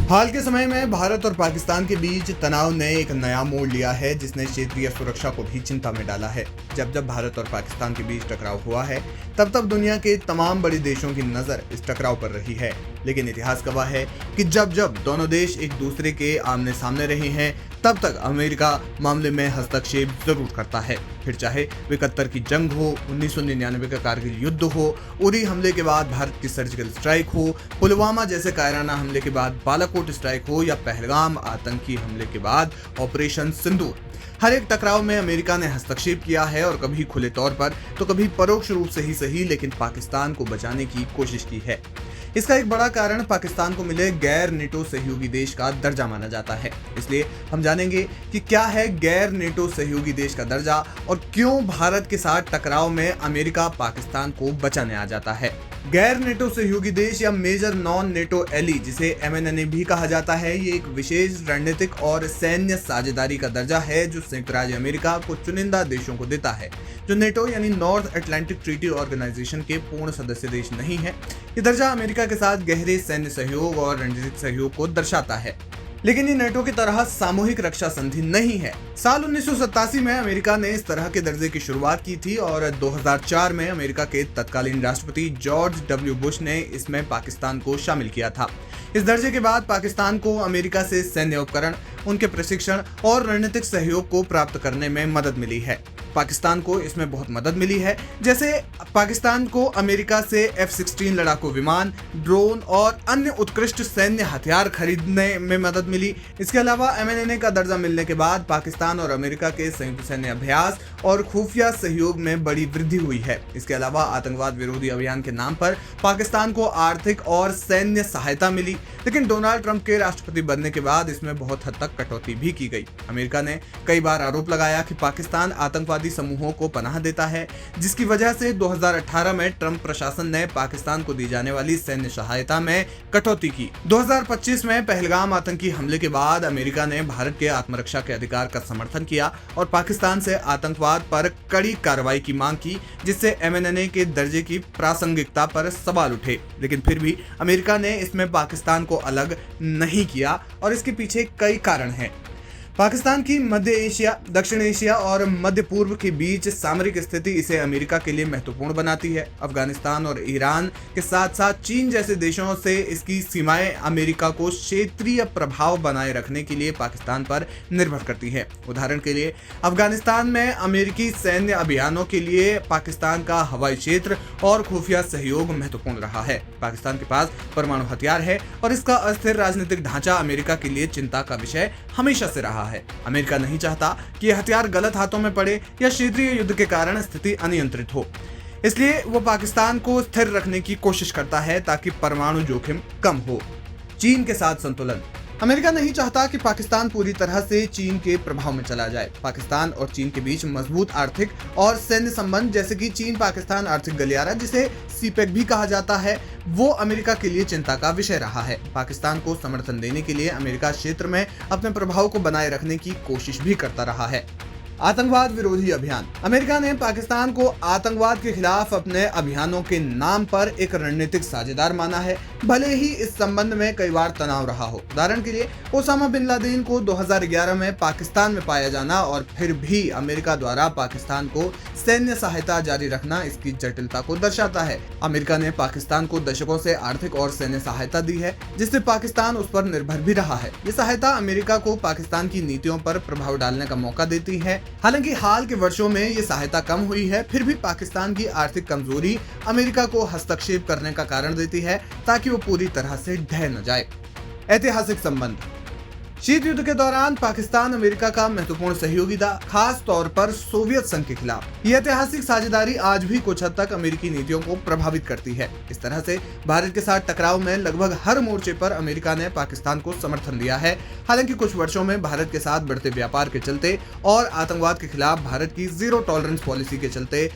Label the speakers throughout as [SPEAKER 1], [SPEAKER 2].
[SPEAKER 1] हाल के समय में भारत और पाकिस्तान के बीच तनाव ने एक नया मोड़ लिया है, जिसने क्षेत्रीय सुरक्षा को भी चिंता में डाला है। जब जब भारत और पाकिस्तान के बीच टकराव हुआ है, तब तब दुनिया के तमाम बड़े देशों की नज़र इस टकराव पर रही है। लेकिन इतिहास गवाह है कि जब जब दोनों देश एक दूसरे के आमने सामने रहे हैं, तब तक अमेरिका मामले में हस्तक्षेप जरूर करता है। फिर चाहे 71 की जंग हो, 1999 का कारगिल युद्ध हो, उरी हमले के बाद भारत की सर्जिकल स्ट्राइक हो, पुलवामा जैसे कायराना हमले के बाद बालाकोट स्ट्राइक हो, या पहलगाम आतंकी हमले के बाद ऑपरेशन सिंदूर। हर एक टकराव में अमेरिका ने हस्तक्षेप किया है, और कभी खुले तौर पर तो कभी परोक्ष रूप से ही सही, लेकिन पाकिस्तान को बचाने की कोशिश की है। इसका एक बड़ा कारण पाकिस्तान को मिले गैर नेटो सहयोगी देश का दर्जा माना जाता है। इसलिए हम जानेंगे कि क्या है गैर नेटो सहयोगी देश का दर्जा और क्यों भारत के साथ टकराव में अमेरिका पाकिस्तान को बचाने आ जाता है। गैर नेटो सहयोगी देश या मेजर नॉन नेटो एली, जिसे MNNA भी कहा जाता है, ये एक विशेष रणनीतिक और सैन्य साझेदारी का दर्जा है जो संयुक्त राज्य अमेरिका को चुनिंदा देशों को देता है, जो नेटो यानी नॉर्थ अटलांटिक ट्रीटी ऑर्गेनाइजेशन के पूर्ण सदस्य देश नहीं है। ये दर्जा अमेरिका के साथ गहरे सैन्य सहयोग और रणनीतिक सहयोग को दर्शाता है, लेकिन ये नेटो की तरह सामूहिक रक्षा संधि नहीं है। साल 1987 में अमेरिका ने इस तरह के दर्जे की शुरुआत की थी, और 2004 में अमेरिका के तत्कालीन राष्ट्रपति जॉर्ज W. बुश ने इसमें पाकिस्तान को शामिल किया था। इस दर्जे के बाद पाकिस्तान को अमेरिका से सैन्य उपकरण, उनके प्रशिक्षण और रणनीतिक सहयोग को प्राप्त करने में मदद मिली है। पाकिस्तान को इसमें बहुत मदद मिली है, जैसे पाकिस्तान को अमेरिका से F-16 लड़ाकू विमान, ड्रोन और अन्य उत्कृष्ट सैन्य हथियार खरीदने में मदद मिली। इसके अलावा MNNA का दर्जा मिलने के बाद पाकिस्तान और अमेरिका के संयुक्त सैन्य अभ्यास और खुफिया सहयोग में बड़ी वृद्धि हुई है। इसके अलावा आतंकवाद विरोधी अभियान के नाम पर पाकिस्तान को आर्थिक और सैन्य सहायता मिली, लेकिन डोनाल्ड ट्रंप के राष्ट्रपति बनने के बाद इसमें बहुत हद तक कटौती भी की गई। अमेरिका ने कई बार आरोप लगाया कि पाकिस्तान आतंकवादी समूहों को पनाह देता है, जिसकी वजह से 2018 में ट्रंप प्रशासन ने पाकिस्तान को दी जाने वाली सैन्य सहायता में कटौती की। 2025 में पहलगाम आतंकी हमले के बाद अमेरिका ने भारत के आत्मरक्षा के अधिकार का समर्थन किया और पाकिस्तान से आतंकवाद पर कड़ी कार्रवाई की मांग की, जिससे MNNA के दर्जे की प्रासंगिकता पर सवाल उठे। लेकिन फिर भी अमेरिका ने इसमें पाकिस्तान को अलग नहीं किया, और इसके पीछे कई कारण हैं। पाकिस्तान की मध्य एशिया, दक्षिण एशिया और मध्य पूर्व के बीच सामरिक स्थिति इसे अमेरिका के लिए महत्वपूर्ण बनाती है। अफगानिस्तान और ईरान के साथ साथ चीन जैसे देशों से इसकी सीमाएं अमेरिका को क्षेत्रीय प्रभाव बनाए रखने के लिए पाकिस्तान पर निर्भर करती है। उदाहरण के लिए अफगानिस्तान में अमेरिकी सैन्य अभियानों के लिए पाकिस्तान का हवाई क्षेत्र और खुफिया सहयोग महत्वपूर्ण रहा है। पाकिस्तान के पास परमाणु हथियार है, और इसका अस्थिर राजनीतिक ढांचा अमेरिका के लिए चिंता का विषय हमेशा से रहा है। अमेरिका नहीं चाहता कि यह हथियार गलत हाथों में पड़े या क्षेत्रीय युद्ध के कारण स्थिति अनियंत्रित हो। इसलिए वो पाकिस्तान को स्थिर रखने की कोशिश करता है ताकि परमाणु जोखिम कम हो। चीन के साथ संतुलन। अमेरिका नहीं चाहता कि पाकिस्तान पूरी तरह से चीन के प्रभाव में चला जाए। पाकिस्तान और चीन के बीच मजबूत आर्थिक और सैन्य संबंध, जैसे कि चीन पाकिस्तान आर्थिक गलियारा, जिसे CPEC भी कहा जाता है, वो अमेरिका के लिए चिंता का विषय रहा है। पाकिस्तान को समर्थन देने के लिए अमेरिका क्षेत्र में अपने प्रभाव को बनाए रखने की कोशिश भी करता रहा है। आतंकवाद विरोधी अभियान। अमेरिका ने पाकिस्तान को आतंकवाद के खिलाफ अपने अभियानों के नाम पर एक रणनीतिक साझेदार माना है, भले ही इस संबंध में कई बार तनाव रहा हो। उदाहरण के लिए ओसामा बिन लादेन को 2011 में पाकिस्तान में पाया जाना और फिर भी अमेरिका द्वारा पाकिस्तान को सैन्य सहायता जारी रखना इसकी जटिलता को दर्शाता है। अमेरिका ने पाकिस्तान को दशकों से आर्थिक और सैन्य सहायता दी है, जिससे पाकिस्तान उस पर निर्भर भी रहा है। ये सहायता अमेरिका को पाकिस्तान की नीतियों पर प्रभाव डालने का मौका देती है। हालांकि हाल के वर्षों में ये सहायता कम हुई है, फिर भी पाकिस्तान की आर्थिक कमजोरी अमेरिका को हस्तक्षेप करने का कारण देती है, ताकि वो पूरी तरह से ढह न जाए। ऐतिहासिक संबंध। शीत युद्ध के दौरान पाकिस्तान अमेरिका का महत्वपूर्ण सहयोगी था, खास तौर पर सोवियत संघ के खिलाफ। ये ऐतिहासिक साझेदारी आज भी कुछ हद तक अमेरिकी नीतियों को प्रभावित करती है। इस तरह से भारत के साथ टकराव में लगभग हर मोर्चे पर अमेरिका ने पाकिस्तान को समर्थन दिया है। हालांकि कुछ वर्षों में भारत के साथ बढ़ते व्यापार के चलते और आतंकवाद के खिलाफ भारत की जीरो टॉलरेंस पॉलिसी के चलते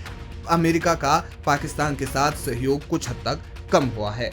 [SPEAKER 1] अमेरिका का पाकिस्तान के साथ सहयोग कुछ हद तक कम हुआ है।